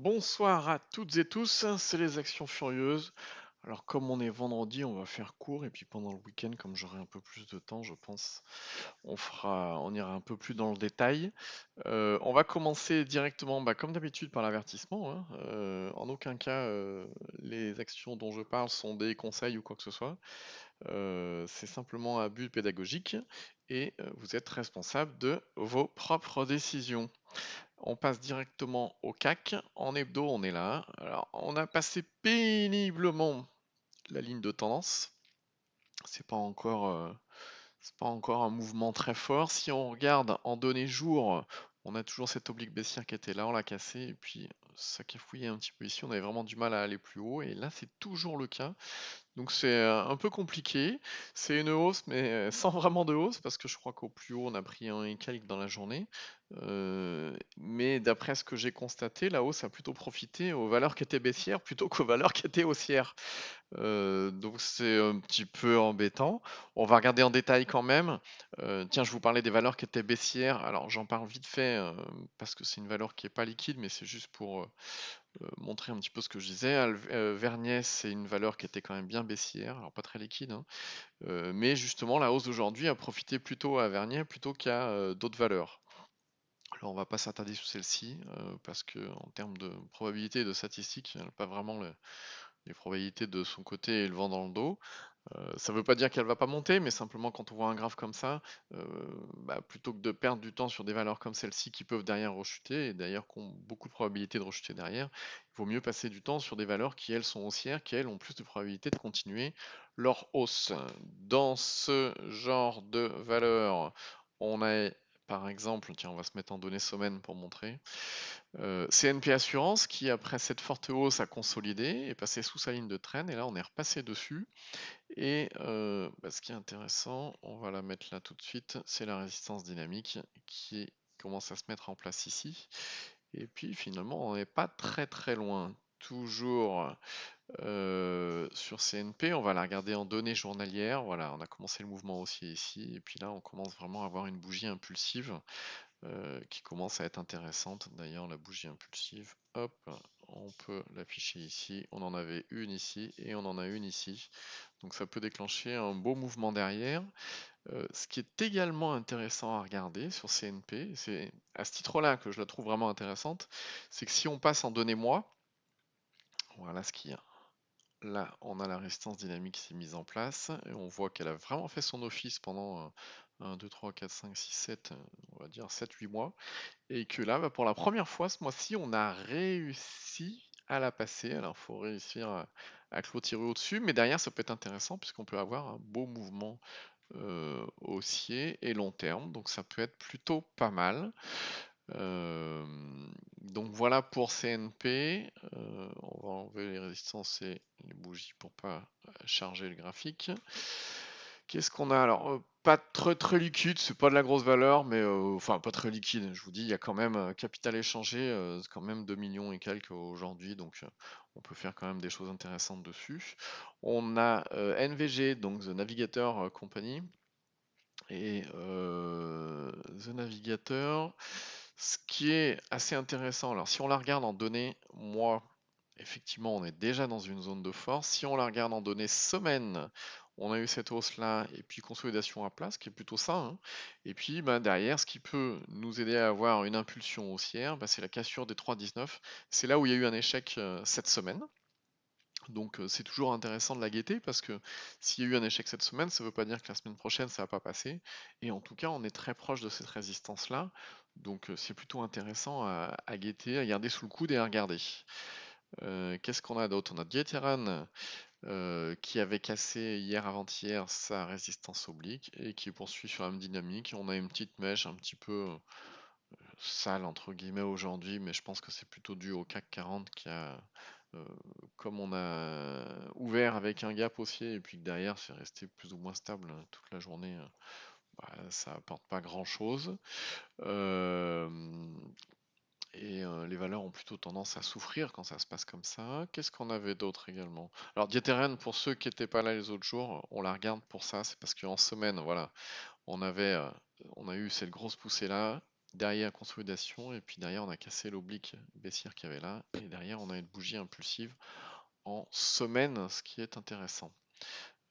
Bonsoir à toutes et tous, c'est les Actions Furieuses. Alors comme on est vendredi, on va faire court et puis pendant le week-end, comme j'aurai un peu plus de temps, je pense, on ira un peu plus dans le détail. On va commencer directement, comme d'habitude, par l'avertissement, hein. En aucun cas, les actions dont je parle sont des conseils ou quoi que ce soit. C'est simplement un but pédagogique et vous êtes responsable de vos propres décisions. On passe directement au CAC. En hebdo, on est là. Alors, on a passé péniblement la ligne de tendance. C'est pas encore, c'est pas encore un mouvement très fort. Si on regarde en données jour, on a toujours cette oblique baissière qui était là, on l'a cassée, et puis ça cafouillait un petit peu ici. On avait vraiment du mal à aller plus haut, et là, c'est toujours le cas. Donc c'est un peu compliqué. C'est une hausse, mais sans vraiment de hausse, parce que je crois qu'au plus haut, on a pris un et quelques dans la journée. Mais d'après ce que j'ai constaté, la hausse a plutôt profité aux valeurs qui étaient baissières plutôt qu'aux valeurs qui étaient haussières. Donc c'est un petit peu embêtant. On va regarder en détail quand même. Tiens, je vous parlais des valeurs qui étaient baissières. Alors j'en parle vite fait parce que c'est une valeur qui est pas liquide, mais c'est juste pour montrer un petit peu ce que je disais. Vernier, c'est une valeur qui était quand même bien baissière, alors pas très liquide, hein. Mais justement, la hausse d'aujourd'hui a profité plutôt à Vernier plutôt qu'à d'autres valeurs. Alors on va pas s'attarder sur celle-ci parce que en termes de probabilité et de statistiques, elle n'a pas vraiment les probabilités de son côté et le vent dans le dos. Ça ne veut pas dire qu'elle va pas monter, mais simplement quand on voit un graphe comme ça, euh, plutôt que de perdre du temps sur des valeurs comme celle-ci qui peuvent derrière rechuter, et d'ailleurs qui ont beaucoup de probabilité de rechuter derrière, il vaut mieux passer du temps sur des valeurs qui elles sont haussières, qui elles ont plus de probabilité de continuer leur hausse. Dans ce genre de valeurs, on a par exemple, tiens, on va se mettre en données semaine pour montrer. CNP Assurance qui, après cette forte hausse, a consolidé, est passé sous sa ligne de trend, et là on est repassé dessus. Et ce qui est intéressant, on va la mettre là tout de suite, c'est la résistance dynamique qui commence à se mettre en place ici. Et puis finalement, on n'est pas très très loin. Toujours sur CNP, on va la regarder en données journalières. Voilà, on a commencé le mouvement haussier ici. Et puis là, on commence vraiment à avoir une bougie impulsive qui commence à être intéressante. D'ailleurs, la bougie impulsive, hop, on peut l'afficher ici. On en avait une ici et on en a une ici. Donc ça peut déclencher un beau mouvement derrière. Ce qui est également intéressant à regarder sur CNP, c'est à ce titre-là que je la trouve vraiment intéressante, c'est que si on passe en données mois, voilà ce qu'il y a. Là, on a la résistance dynamique qui s'est mise en place et on voit qu'elle a vraiment fait son office pendant 1, 2, 3, 4, 5, 6, 7, on va dire 7, 8 mois. Et que là, pour la première fois ce mois-ci, on a réussi à la passer. Alors, il faut réussir à clôturer au-dessus, mais derrière, ça peut être intéressant puisqu'on peut avoir un beau mouvement haussier et long terme. Donc, ça peut être plutôt pas mal. Euh, donc, voilà pour CNP. On va enlever les résistances et les bougies pour pas charger le graphique. Qu'est-ce qu'on a alors? Pas très très liquide, c'est pas de la grosse valeur, mais enfin pas très liquide. Je vous dis, il y a quand même capital échangé, c'est quand même 2 millions et quelques aujourd'hui, donc on peut faire quand même des choses intéressantes dessus. On a NVG, donc The Navigator Company, et The Navigator, ce qui est assez intéressant. Alors si on la regarde en données mois, effectivement, on est déjà dans une zone de force. Si on la regarde en données semaine, on a eu cette hausse-là, et puis consolidation à plat, ce qui est plutôt ça, hein. Et puis derrière, ce qui peut nous aider à avoir une impulsion haussière, c'est la cassure des 3,19. C'est là où il y a eu un échec cette semaine. Donc c'est toujours intéressant de la guetter parce que s'il y a eu un échec cette semaine, ça ne veut pas dire que la semaine prochaine ça va pas passer. Et en tout cas, on est très proche de cette résistance-là. Donc c'est plutôt intéressant à guetter, à garder sous le coude et à regarder. Qu'est-ce qu'on a d'autre? On a Dieteran qui avait cassé hier avant-hier sa résistance oblique et qui poursuit sur la même dynamique. On a une petite mèche un petit peu sale entre guillemets aujourd'hui, mais je pense que c'est plutôt dû au CAC 40 qui a, euh, comme on a ouvert avec un gap haussier et puis que derrière c'est resté plus ou moins stable toute la journée, ça apporte pas grand-chose. Euh, les valeurs ont plutôt tendance à souffrir quand ça se passe comme ça. Qu'est-ce qu'on avait d'autre également? Alors Dieterlen, pour ceux qui n'étaient pas là les autres jours, on la regarde pour ça, c'est parce qu'en semaine, voilà, on avait, on a eu cette grosse poussée là. Derrière, consolidation. Et puis derrière, on a cassé l'oblique baissière qu'il y avait là. Et derrière, on a une bougie impulsive en semaine, ce qui est intéressant.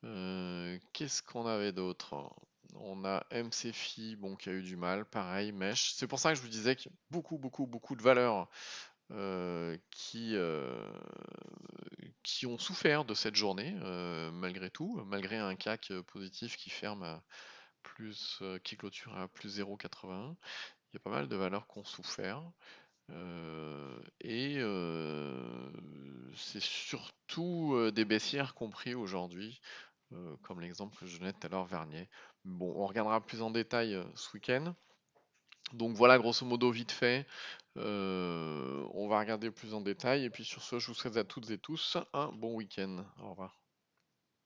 Qu'est-ce qu'on avait d'autre? On a MCFI, bon, qui a eu du mal, pareil, Mesh. C'est pour ça que je vous disais qu'il y a beaucoup de valeurs qui ont souffert de cette journée, malgré tout, malgré un CAC positif qui ferme à qui clôture à plus 0,81. Il y a pas mal de valeurs qui ont souffert. C'est surtout des baissières compris aujourd'hui, comme l'exemple que je donnais tout à l'heure, Vernier. Bon, on regardera plus en détail ce week-end. Donc voilà, grosso modo, vite fait. On va regarder plus en détail. Et puis sur ce, je vous souhaite à toutes et tous un bon week-end. Au revoir.